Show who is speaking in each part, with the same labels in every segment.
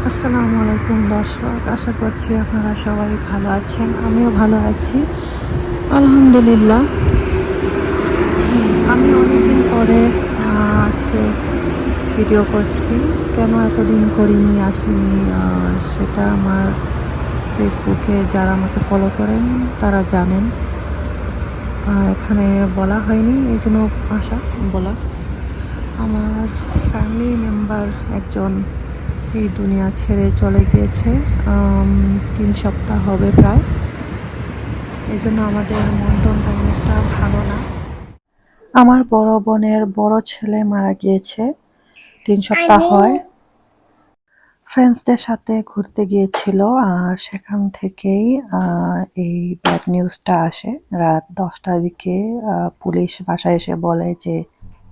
Speaker 1: আসসালামু আলাইকুম দর্শক, আশা করছি আপনারা সবাই ভালো আছেন। আমিও ভালো আছি, আলহামদুলিল্লাহ। আমি অনেকদিন পরে আজকে ভিডিও করছি। কেন এতদিন করিনি, আসিনি, সেটা আমার ফেসবুকে যারা আমাকে ফলো করেন তারা জানেন। এখানে বলা হয়নি, এই জন্য আশা বলা। আমার ফ্যামিলি মেম্বার একজন এই দুনিয়া ছেড়ে চলে গিয়েছে, 3 সপ্তাহ হবে প্রায়। এই জন্য আমাদের মন-টন তেমন একটা ভালো না। আমার বড় বোনের বড় ছেলে মারা গিয়েছে, 3 সপ্তাহ হয়। ফ্রেন্ডসদের সাথে ঘুরতে গিয়েছিল, আর সেখান থেকেই এই ব্যাড নিউজটা আসে। রাত 10টার দিকে পুলিশ বাসায় এসে বলে যে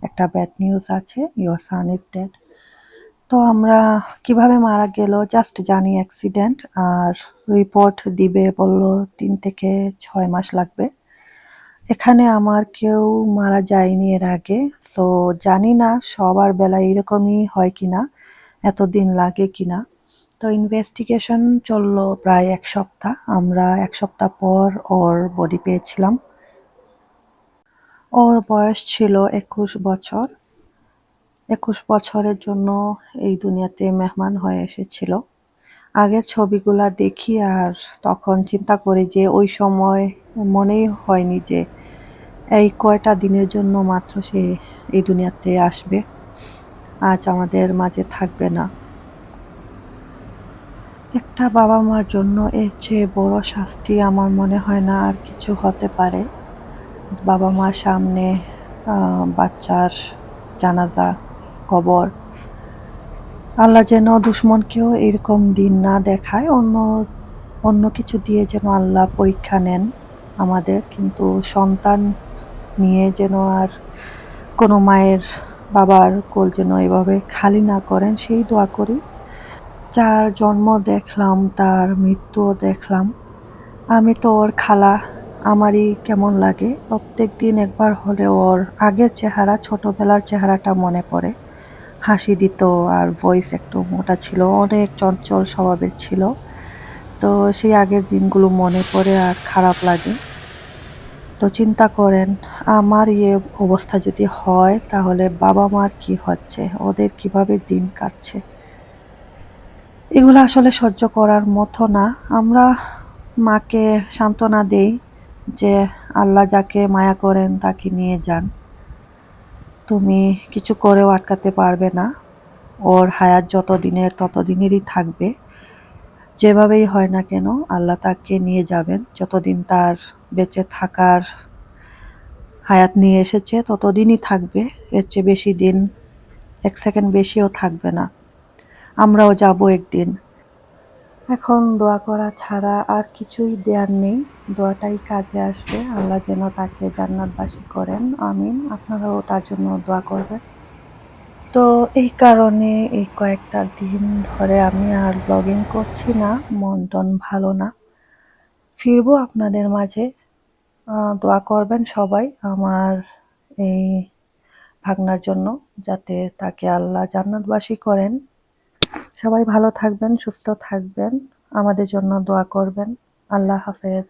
Speaker 1: একটা ব্যাড নিউজ আছে, ইয়োর সান ইজ ডেড। তো আমরা কিভাবে মারা গেল জাস্ট জানি অ্যাক্সিডেন্ট, আর রিপোর্ট দিবে বলল 3 থেকে 6 মাস লাগবে। এখানে আমার কেউ মারা যায়নি এর আগে, তো জানি না সবার বেলায় এরকমই হয় কিনা, এতদিন লাগে কিনা। তো ইনভেস্টিগেশন চললো প্রায় 1 সপ্তাহ। আমরা 1 সপ্তাহ পর ওর বডি পেয়েছিলাম। ওর বয়স ছিল 21 বছর। 21 বছরের জন্য এই দুনিয়াতে মেহমান হয়ে এসেছিল। আগের ছবিগুলা দেখি আর তখন চিন্তা করি যে ওই সময় মনেই হয়নি যে এই কয়টা দিনের জন্য মাত্র সে এই দুনিয়াতে আসবে, আজ আমাদের মাঝে থাকবে না। একটা বাবা মার জন্য এর চেয়ে বড় শাস্তি আমার মনে হয় না আর কিছু হতে পারে। বাবা মার সামনে বাচ্চার জানাজা, কবর। আল্লাহ যেন দুশ্মনকেও এরকম দিন না দেখায়, অন্য অন্য কিছু দিয়ে যেন আল্লাহ পরীক্ষা নেন আমাদের, কিন্তু সন্তান নিয়ে যেন আর কোনো মায়ের বাবার কোল যেন এভাবে খালি না করেন, সেই দোয়া করি। যার জন্ম দেখলাম তার মৃত্যুও দেখলাম। আমি তো ওর খালা, আমারই কেমন লাগে প্রত্যেক দিন একবার হলে ওর আগের চেহারা, ছোটবেলার চেহারাটা মনে পড়ে। হাসি দিত, আর ভয়েস একটু মোটা ছিল, অনেক চঞ্চল স্বভাবের ছিল। তো সেই আগের দিনগুলো মনে পড়ে আর খারাপ লাগে। তো চিন্তা করেন, আমার অবস্থা যদি হয় তাহলে বাবা মার কি হচ্ছে, ওদের কিভাবে দিন কাটছে। এগুলো আসলে সহ্য করার মতো না। আমরা মাকে সান্ত্বনা দেই যে আল্লাহ যাকে মায়া করেন তাকে নিয়ে যান, তুমি কিছু করেও আটকাতে পারবে না। ওর হায়াত যত দিনের তত দিনেরই থাকবে, যেভাবেই হয় না কেন আল্লাহ তাকে নিয়ে যাবেন। যতদিন তার বেঁচে থাকার হায়াত নিয়ে এসেছে ততদিনই থাকবে, এর চেয়ে বেশি দিন, 1 সেকেন্ড বেশিও থাকবে না। আমরাও যাব একদিন। এখন দোয়া করা ছাড়া আর কিছুই দেয়ার নেই। দোয়াটাই কাজে আসবে। আল্লাহ যেন তাকে জান্নাতবাসী করেন, আমিন। আপনারাও তার জন্য দোয়া করবেন। তো এই কারণে এই কয়েকটা দিন ধরে আমি আর ব্লগিং করছি না, মন টন ভালো না। ফিরবো আপনাদের মাঝে। দোয়া করবেন সবাই আমার এই ভাগনার জন্য, যাতে তাকে আল্লাহ জান্নাতবাসী করেন। সবাই ভালো থাকবেন, সুস্থ থাকবেন, আমাদের জন্য দোয়া করবেন। আল্লাহ হাফেজ।